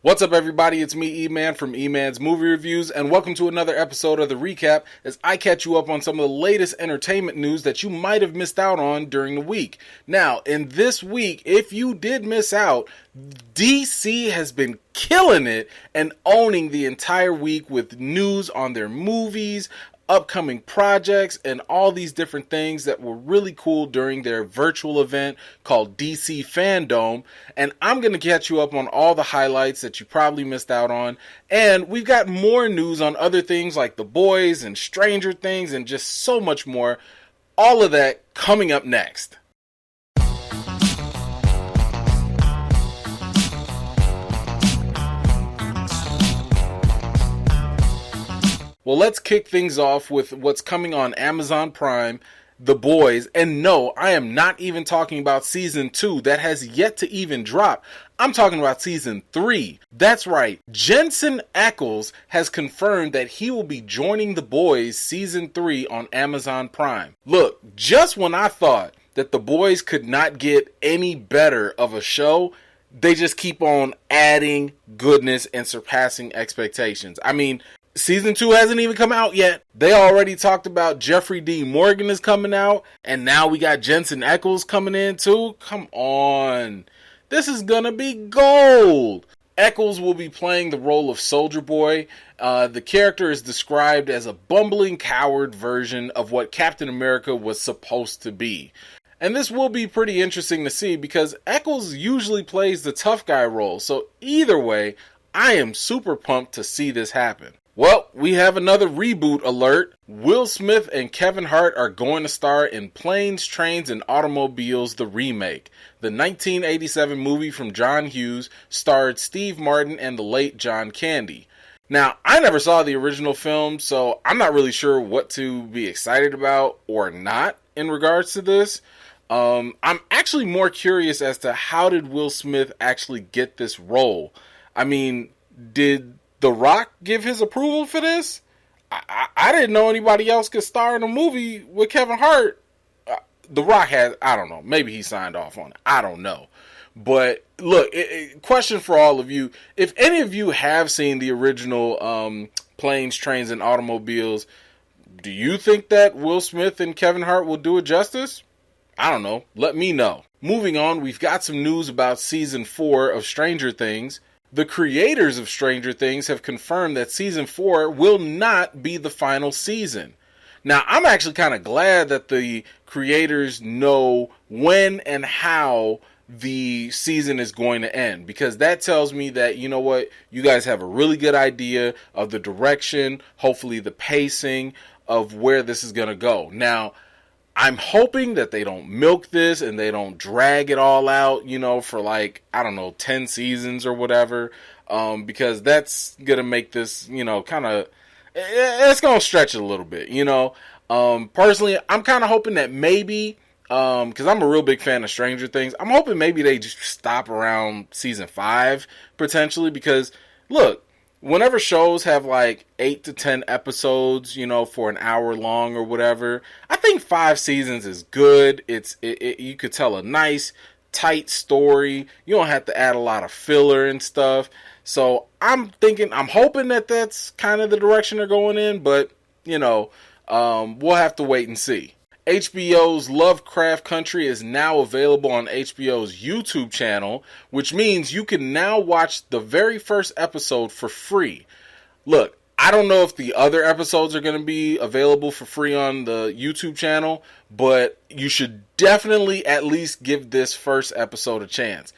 What's up, everybody? It's me, E-Man from E-Man's Movie Reviews, and welcome to another episode of The Recap as I catch you up on some of the latest entertainment news that you might have missed out on during the week. Now, in this week, if you did miss out, DC has been killing it and owning the entire week with news on their movies, upcoming projects, and all these different things that were really cool during their virtual event called DC Fandome. And I'm going to catch you up on all the highlights that you probably missed out on. And we've got more news on other things like The Boys and Stranger Things and just so much more. All of that coming up next. Well, let's kick things off with what's coming on Amazon Prime, The Boys. And no, I am not even talking about Season 2. That has yet to even drop. I'm talking about Season 3. That's right. Jensen Ackles has confirmed that he will be joining The Boys Season 3 on Amazon Prime. Look, just when I thought that The Boys could not get any better of a show, they just keep on adding goodness and surpassing expectations. I mean, Season 2 hasn't even come out yet. They already talked about Jeffrey D. Morgan is coming out, and now we got Jensen Ackles coming in too. Come on. This is gonna be gold. Ackles will be playing the role of Soldier Boy. The character is described as a bumbling coward version of what Captain America was supposed to be. And this will be pretty interesting to see because Ackles usually plays the tough guy role. So either way, I am super pumped to see this happen. Well, we have another reboot alert. Will Smith and Kevin Hart are going to star in Planes, Trains, and Automobiles, the remake. The 1987 movie from John Hughes starred Steve Martin and the late John Candy. Now, I never saw the original film, so I'm not really sure what to be excited about or not in regards to this. I'm actually more curious as to how did Will Smith actually get this role? I mean, did The Rock give his approval for this? I didn't know anybody else could star in a movie with Kevin Hart. The Rock has, I don't know, maybe he signed off on it. I don't know. But look, question for all of you. If any of you have seen the original Planes, Trains, and Automobiles, do you think that Will Smith and Kevin Hart will do it justice? I don't know. Let me know. Moving on, we've got some news about Season 4 of Stranger Things. The creators of Stranger Things have confirmed that Season 4 will not be the final season. Now, I'm actually kind of glad that the creators know when and how the season is going to end, because that tells me that, you know what, you guys have a really good idea of the direction, hopefully the pacing of where this is going to go. Now, I'm hoping that they don't milk this and they don't drag it all out, for like, 10 seasons or whatever, because that's going to make this, it's going to stretch it a little bit, Personally, I'm kind of hoping that maybe, because I'm a real big fan of Stranger Things, I'm hoping maybe they just stop around Season 5, potentially, because, look, whenever shows have like 8 to 10 episodes, for an hour long or whatever, I think 5 seasons is good. You could tell a nice, tight story. You don't have to add a lot of filler and stuff. So I'm hoping that that's kind of the direction they're going in, but, we'll have to wait and see. HBO's Lovecraft Country is now available on HBO's YouTube channel, which means you can now watch the very first episode for free. Look, I don't know if the other episodes are going to be available for free on the YouTube channel, but you should definitely at least give this first episode a chance.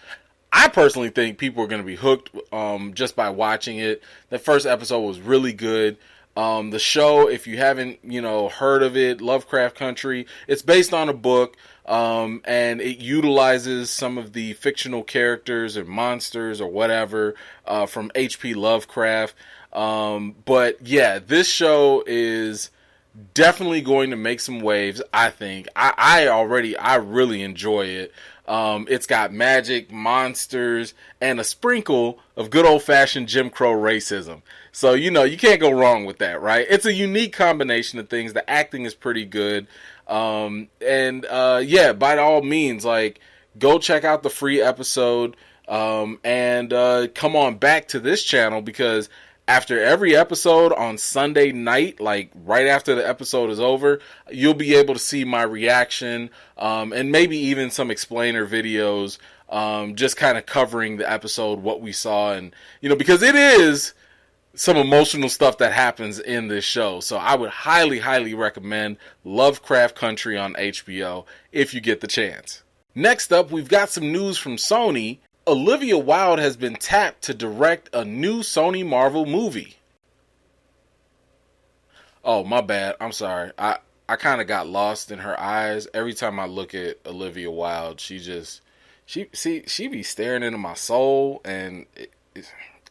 I personally think people are going to be hooked just by watching it. The first episode was really good. The show, if you haven't, heard of it, Lovecraft Country, it's based on a book, and it utilizes some of the fictional characters or monsters or whatever, from H.P. Lovecraft. But yeah, this show is definitely going to make some waves, I think. I really enjoy it. It's got magic, monsters, and a sprinkle of good old-fashioned Jim Crow racism. So, you can't go wrong with that, right? It's a unique combination of things. The acting is pretty good. Yeah, by all means, go check out the free episode. and come on back to this channel, because after every episode on Sunday night, like right after the episode is over, you'll be able to see my reaction, and maybe even some explainer videos, just kind of covering the episode, what we saw, and, because it is some emotional stuff that happens in this show. So I would highly, highly recommend Lovecraft Country on HBO if you get the chance. Next up, we've got some news from Sony. Olivia Wilde has been tapped to direct a new Sony Marvel movie. Oh, my bad. I'm sorry. I kind of got lost in her eyes. Every time I look at Olivia Wilde, she be staring into my soul, and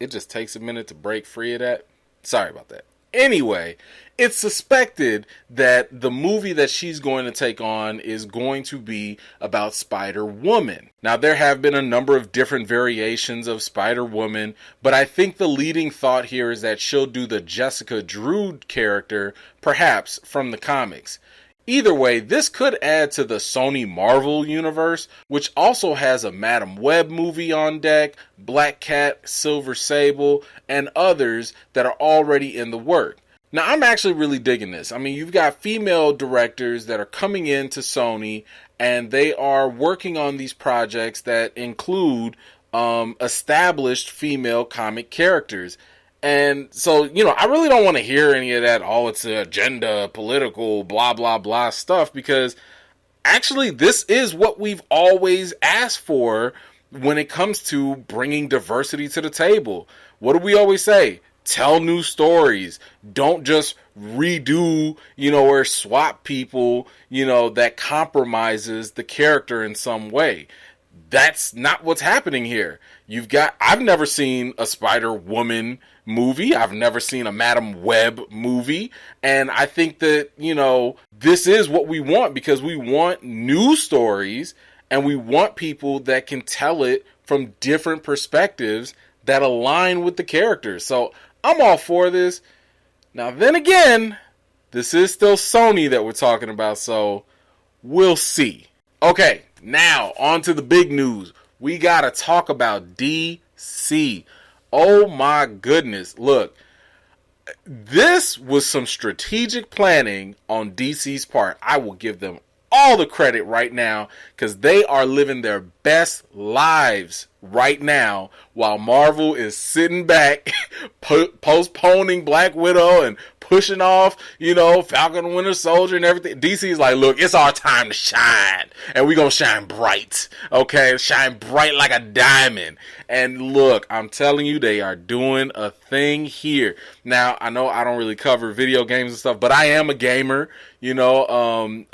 it just takes a minute to break free of that. Sorry about that. Anyway, it's suspected that the movie that she's going to take on is going to be about Spider-Woman. Now, there have been a number of different variations of Spider-Woman, but I think the leading thought here is that she'll do the Jessica Drew character, perhaps from the comics. Either way, this could add to the Sony Marvel universe, which also has a Madam Web movie on deck, Black Cat, Silver Sable, and others that are already in the work. Now, I'm actually really digging this. I mean, you've got female directors that are coming into Sony, and they are working on these projects that include established female comic characters. And so, I really don't want to hear any of that, it's an agenda, political, blah, blah, blah stuff, because actually this is what we've always asked for when it comes to bringing diversity to the table. What do we always say? Tell new stories. Don't just redo, or swap people, that compromises the character in some way. That's not what's happening here. I've never seen a Spider-Woman movie. I've never seen a Madam Web movie. And I think that, this is what we want, because we want new stories, and we want people that can tell it from different perspectives that align with the characters. So I'm all for this. Now, then again, this is still Sony that we're talking about, so we'll see. Okay, now on to the big news. We gotta talk about DC. Oh my goodness. Look, this was some strategic planning on DC's part. I will give them all the credit right now, because they are living their best lives right now, while Marvel is sitting back postponing Black Widow and pushing off, Falcon and Winter Soldier and everything. DC's like, look, it's our time to shine, and we're gonna shine bright, okay? Shine bright like a diamond. And look, I'm telling you, they are doing a thing here. Now, I know I don't really cover video games and stuff, but I am a gamer, I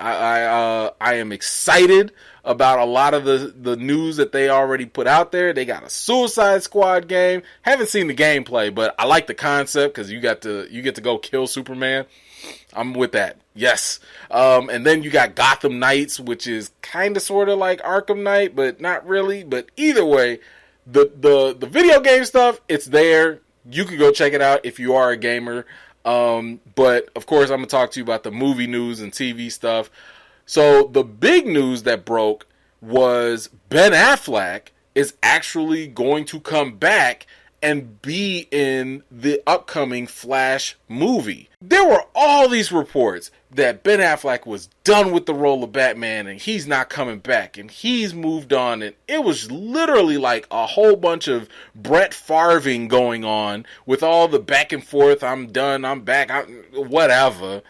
am excited about a lot of the news that they already put out there. They got a Suicide Squad game. Haven't seen the gameplay, but I like the concept, because you get to go kill Superman. I'm with that. Yes. And then you got Gotham Knights, which is kind of sort of like Arkham Knight, but not really. But either way, the video game stuff, it's there. You can go check it out if you are a gamer. But of course, I'm gonna talk to you about the movie news and TV stuff. So the big news that broke was Ben Affleck is actually going to come back and be in the upcoming Flash movie. There were all these reports that Ben Affleck was done with the role of Batman and he's not coming back and he's moved on, and it was literally like a whole bunch of Brett Favre going on with all the back and forth, I'm done, I'm back, whatever.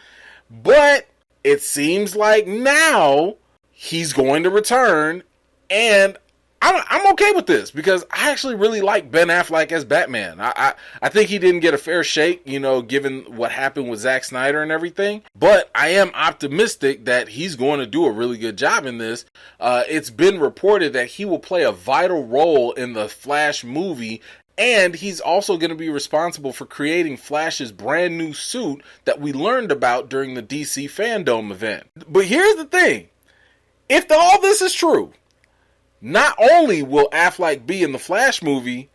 But it seems like now he's going to return, and I'm okay with this, because I actually really like Ben Affleck as Batman. I think he didn't get a fair shake, given what happened with Zack Snyder and everything. But I am optimistic that he's going to do a really good job in this. It's been reported that he will play a vital role in the Flash movie, and he's also going to be responsible for creating Flash's brand new suit that we learned about during the DC Fandome event. But here's the thing. If all this is true, not only will Affleck be in the Flash movie,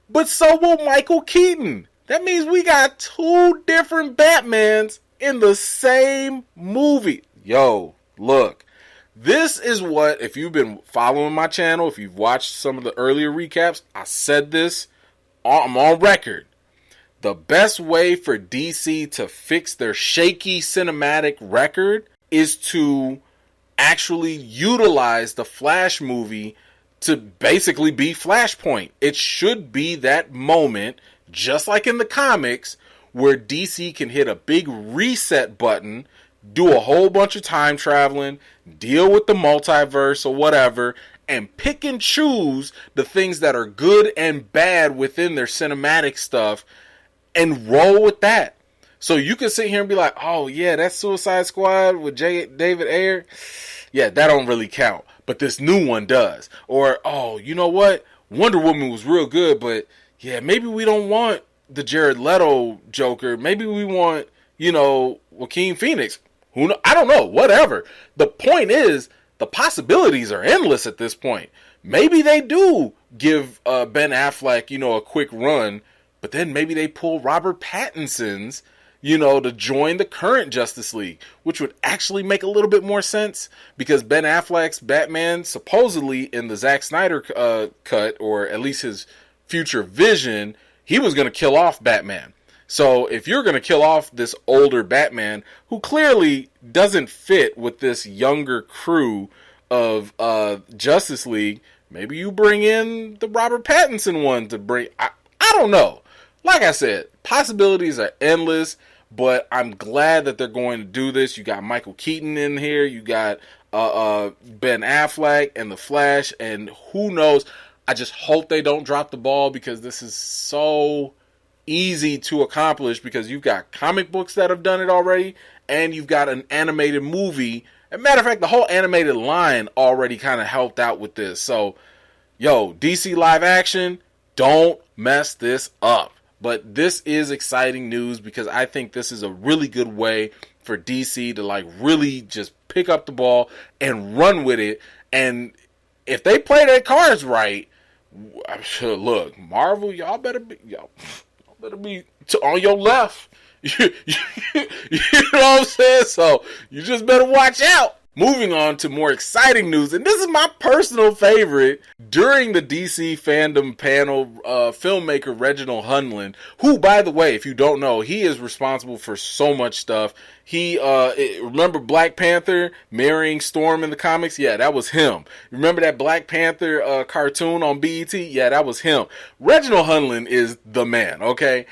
but so will Michael Keaton. That means we got two different Batmans in the same movie. Yo, look, This is what, if you've been following my channel, if you've watched some of the earlier recaps, I said this, I'm on record. The best way for DC to fix their shaky cinematic record is to actually utilize the Flash movie to basically be Flashpoint. It should be that moment, just like in the comics, where DC can hit a big reset button, do a whole bunch of time traveling, deal with the multiverse or whatever, and pick and choose the things that are good and bad within their cinematic stuff and roll with that. So you can sit here and be like, oh yeah, that Suicide Squad with David Ayer, yeah, that don't really count, but this new one does. Or, oh, you know what? Wonder Woman was real good, but yeah, maybe we don't want the Jared Leto Joker. Maybe we want, Joaquin Phoenix. Who know? I don't know. Whatever. The point is, the possibilities are endless at this point. Maybe they do give Ben Affleck, a quick run, but then maybe they pull Robert Pattinson's, to join the current Justice League, which would actually make a little bit more sense, because Ben Affleck's Batman, supposedly in the Zack Snyder cut, or at least his future vision, he was going to kill off Batman. So if you're going to kill off this older Batman, who clearly doesn't fit with this younger crew of Justice League, maybe you bring in the Robert Pattinson one to bring... I don't know. Like I said, possibilities are endless, but I'm glad that they're going to do this. You got Michael Keaton in here. You got Ben Affleck and The Flash, and who knows... I just hope they don't drop the ball, because this is so easy to accomplish, because you've got comic books that have done it already, and you've got an animated movie. As a matter of fact, the whole animated line already kind of helped out with this. So, DC live action, don't mess this up. But this is exciting news, because I think this is a really good way for DC to really just pick up the ball and run with it. And if they play their cards right, I'm sure. Look, Marvel, y'all better be on your left. You know what I'm saying? So you just better watch out. Moving on to more exciting news, and this is my personal favorite. During the DC Fandome panel, filmmaker Reginald Hudlin, who, by the way, if you don't know, he is responsible for so much stuff. He, remember Black Panther marrying Storm in the comics? Yeah, that was him. Remember that Black Panther cartoon on BET? Yeah, that was him. Reginald Hudlin is the man, okay?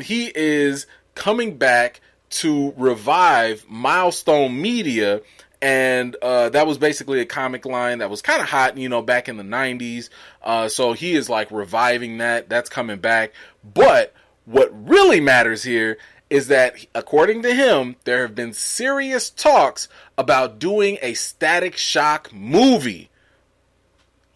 He is coming back to revive Milestone Media. And that was basically a comic line that was kind of hot, back in the 90s. So he is reviving that. That's coming back. But what really matters here is that, according to him, there have been serious talks about doing a Static Shock movie.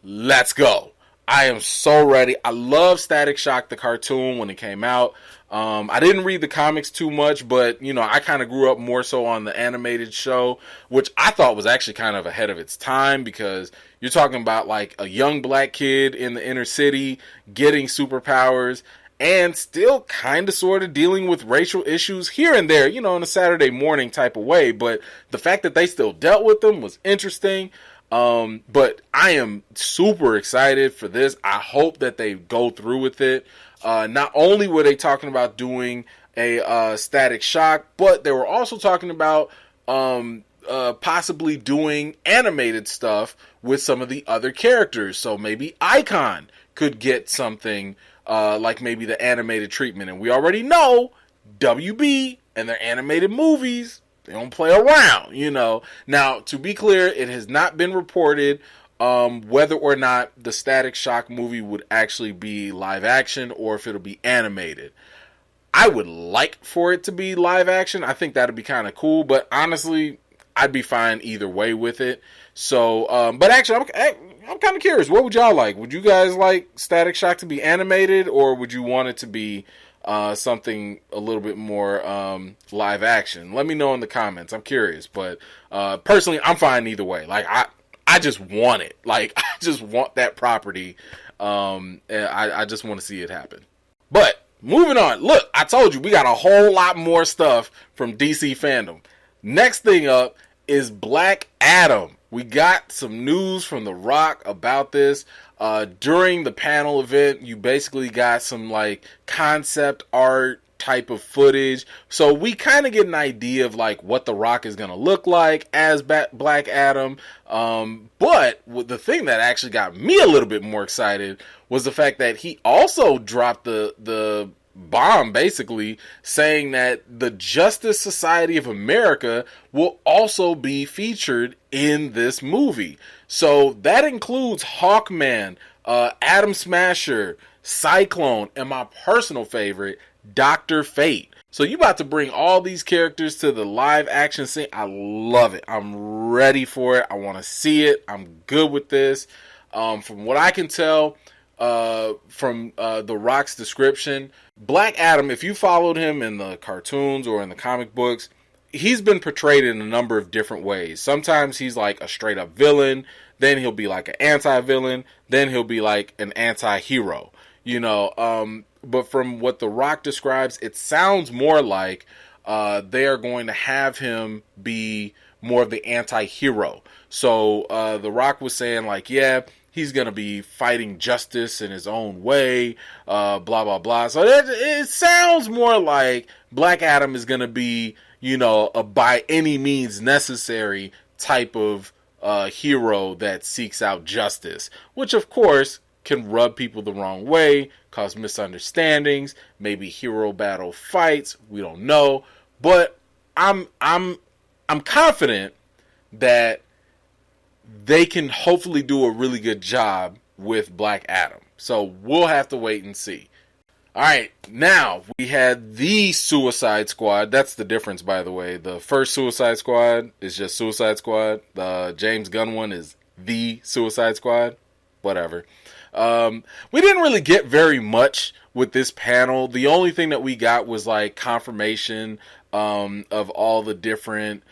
Let's go. I am so ready. I love Static Shock, the cartoon, when it came out. I didn't read the comics too much, but, I kind of grew up more so on the animated show, which I thought was actually kind of ahead of its time, because you're talking about a young black kid in the inner city getting superpowers and still kind of sort of dealing with racial issues here and there, in a Saturday morning type of way. But the fact that they still dealt with them was interesting. But I am super excited for this. I hope that they go through with it. Not only were they talking about doing a Static Shock, but they were also talking about possibly doing animated stuff with some of the other characters. So maybe Icon could get something like maybe the animated treatment. And we already know WB and their animated movies, they don't play around, Now, to be clear, it has not been reported whether or not the Static Shock movie would actually be live action or if it'll be animated. I would like for it to be live action. I think that'd be kind of cool, but honestly, I'd be fine either way with it. So, but actually, I'm kind of curious. What would y'all like? Would you guys like Static Shock to be animated, or would you want it to be something a little bit more live action? Let me know in the comments. I'm curious, but personally, I'm fine either way. I just want it. I just want that property. And I just want to see it happen. But moving on. Look, I told you we got a whole lot more stuff from DC Fandome. Next thing up is Black Adam. we got some news from The Rock about this. During the panel event, you basically got some like concept art type of footage. So we kind of get an idea of like what The Rock is going to look like as Black Adam. But the thing that actually got me a little bit more excited was the fact that he also dropped the bomb, basically saying that the Justice Society of America will also be featured in this movie. So that includes Hawkman, Atom Smasher, Cyclone, and my personal favorite, Dr. Fate. So you about to bring all these characters to the live action scene. I love it. I'm ready for it. I want to see it. I'm good with this. From what I can tell, from The Rock's description, Black Adam, if you followed him in the cartoons or in the comic books, he's been portrayed in a number of different ways. Sometimes he's like a straight up villain, then he'll be like an anti-villain, then he'll be like an anti-hero, you know. But from what The Rock describes, it sounds more like they are going to have him be more of the anti-hero. So The Rock was saying like, yeah, he's going to be fighting justice in his own way, blah, blah, blah. So it sounds more like Black Adam is going to be, you know, a by any means necessary type of hero that seeks out justice, which of course can rub people the wrong way, cause misunderstandings, maybe hero battle fights, we don't know. But I'm confident that they can hopefully do a really good job with Black Adam. So we'll have to wait and see. Alright, now we had the Suicide Squad. That's the difference, by the way. The first Suicide Squad is just Suicide Squad. The James Gunn one is the Suicide Squad. Whatever. We didn't really get very much with this panel. The only thing that we got was like confirmation of all the different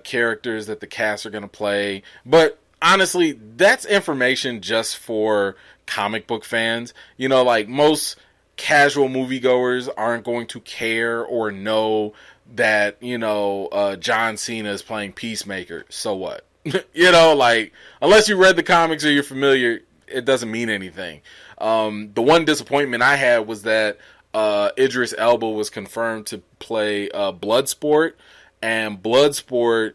characters that the cast are going to play. But honestly, that's information just for comic book fans. You know, like most casual moviegoers aren't going to care or know that, you know, John Cena is playing Peacemaker. So what? You know, like, unless you read the comics or you're familiar, it doesn't mean anything. The one disappointment I had was that Idris Elba was confirmed to play Bloodsport, and Bloodsport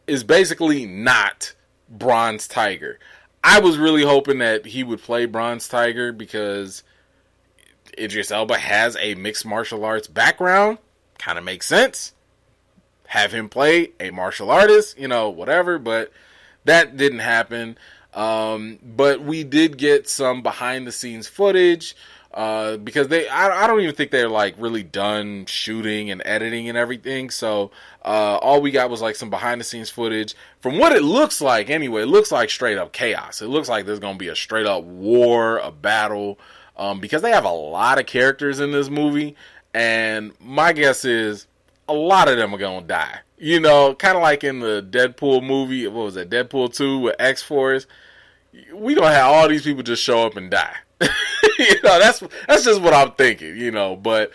is basically not Bronze Tiger. I was really hoping that he would play Bronze Tiger because Idris Elba has a mixed martial arts background. Kind of makes sense. Have him play a martial artist, you know, whatever, but that didn't happen. But we did get some behind the scenes footage, because I don't even think they're like really done shooting and editing and everything. So, all we got was like some behind the scenes footage. From what it looks like anyway, it looks like straight up chaos. It looks like there's going to be a straight up war, a battle, because they have a lot of characters in this movie. And my guess is a lot of them are going to die. You know, kind of like in the Deadpool movie. What was it? Deadpool 2 with X-Force. We gonna have all these people just show up and die. You know, that's just what I'm thinking, you know. But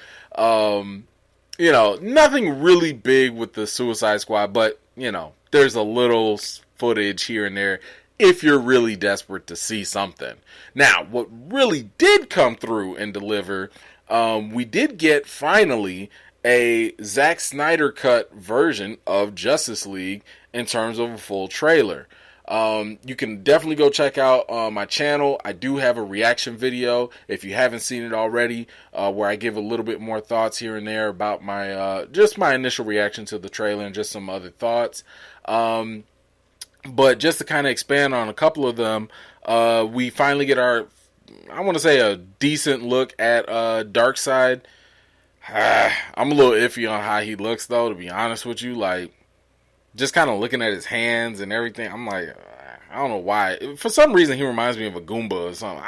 you know, nothing really big with the Suicide Squad, but you know, there's a little footage here and there if you're really desperate to see something. Now, what really did come through and deliver, we did get finally a Zack Snyder cut version of Justice League in terms of a full trailer. You can definitely go check out my channel. I do have a reaction video, if you haven't seen it already, where I give a little bit more thoughts here and there about my just my initial reaction to the trailer and just some other thoughts. But just to kind of expand on a couple of them, we finally get our, I want to say, a decent look at Darkseid. I'm a little iffy on how he looks, though, to be honest with you. Like, just kind of looking at his hands and everything, I'm like, I don't know why. For some reason, he reminds me of a Goomba or something.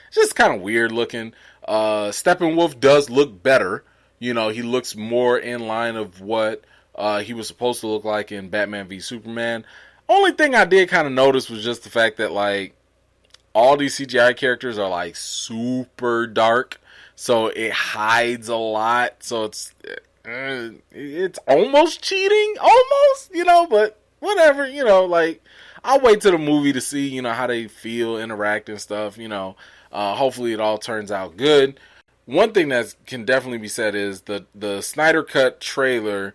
It's just kind of weird looking. Steppenwolf does look better. You know, he looks more in line of what he was supposed to look like in Batman v Superman. Only thing I did kind of notice was just the fact that, like, all these CGI characters are, like, super dark. So it hides a lot. So it's almost cheating, almost, you know, but whatever, like, I'll wait till the movie to see, how they feel, interact and stuff, hopefully it all turns out good. One thing that can definitely be said is the Snyder Cut trailer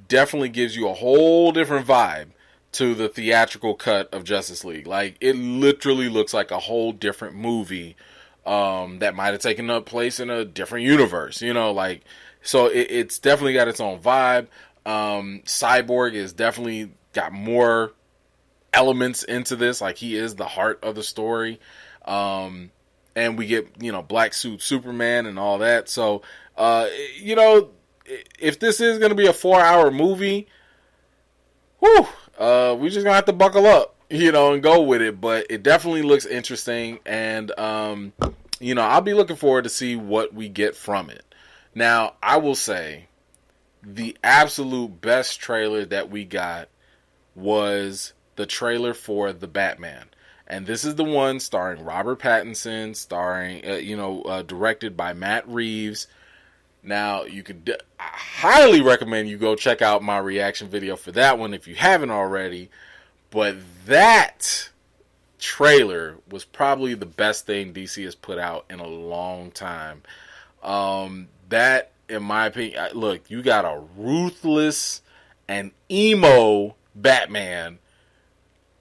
definitely gives you a whole different vibe to the theatrical cut of Justice League. Like, it literally looks like a whole different movie that might have taken up place in a different universe, like, so it's definitely got its own vibe. Cyborg is definitely got more elements into this, like he is the heart of the story. And we get, black suit Superman and all that. So, if this is going to be a 4-hour movie, whew, we just going to have to buckle up, and go with it. But it definitely looks interesting. And, I'll be looking forward to see what we get from it. Now, I will say the absolute best trailer that we got was the trailer for The Batman. And this is the one starring Robert Pattinson, directed by Matt Reeves. Now, I highly recommend you go check out my reaction video for that one if you haven't already. But that trailer was probably the best thing DC has put out in a long time. That, in my opinion, look, you got a ruthless and emo Batman,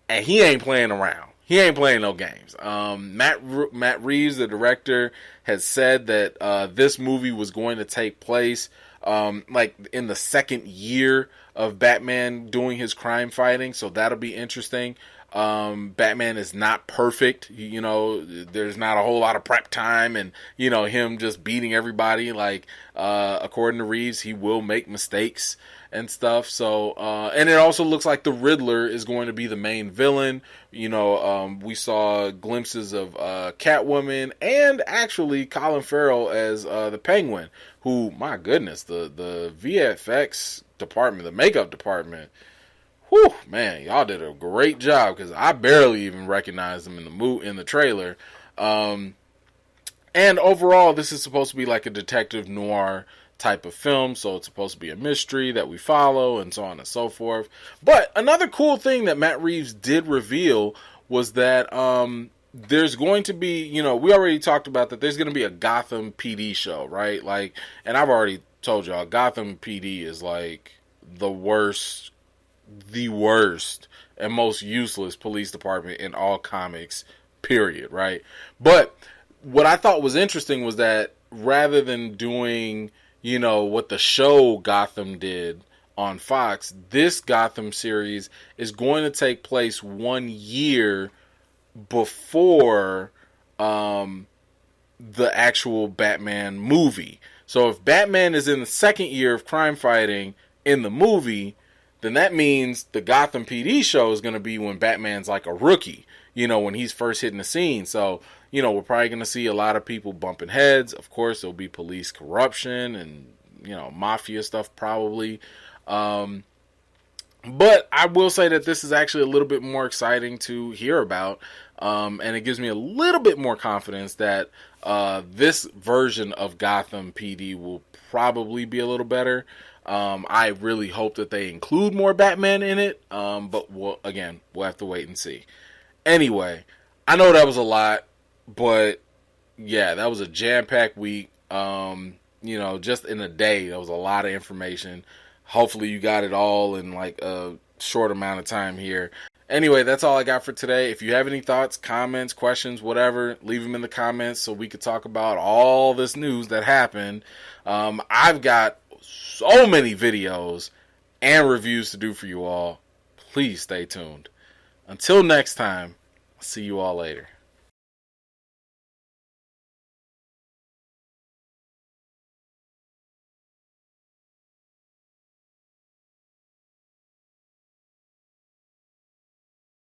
and he ain't playing around. He ain't playing no games. Matt Reeves, the director, has said that this movie was going to take place like in the second year of Batman doing his crime fighting, so that'll be interesting. Batman is not perfect, there's not a whole lot of prep time and, him just beating everybody. Like, according to Reeves, he will make mistakes and stuff. So, and it also looks like the Riddler is going to be the main villain. We saw glimpses of Catwoman and actually Colin Farrell as the Penguin, who, my goodness, the VFX department, the makeup department, whew, man, y'all did a great job, because I barely even recognized him in the trailer. And overall, this is supposed to be like a detective noir type of film, so it's supposed to be a mystery that we follow and so on and so forth. But another cool thing that Matt Reeves did reveal was that there's going to be, we already talked about that there's going to be a Gotham PD show, right? Like, and I've already told y'all, Gotham PD is like the worst and most useless police department in all comics, period, right? But what I thought was interesting was that rather than doing, what the show Gotham did on Fox, this Gotham series is going to take place 1 year before the actual Batman movie. So if Batman is in the second year of crime fighting in the movie, then that means the Gotham PD show is going to be when Batman's like a rookie, when he's first hitting the scene. So, we're probably going to see a lot of people bumping heads. Of course, there'll be police corruption and, mafia stuff probably. But I will say that this is actually a little bit more exciting to hear about. And it gives me a little bit more confidence that this version of Gotham PD will probably be a little better. I really hope that they include more Batman in it, but we'll have to wait and see. Anyway, I know that was a lot, but yeah, that was a jam-packed week. Just in a day, that was a lot of information. Hopefully you got it all in like a short amount of time here. Anyway, that's all I got for today. If you have any thoughts, comments, questions, whatever, leave them in the comments so we could talk about all this news that happened. I've got so many videos and reviews to do for you all. Please stay tuned. Until next time, I'll see you all later.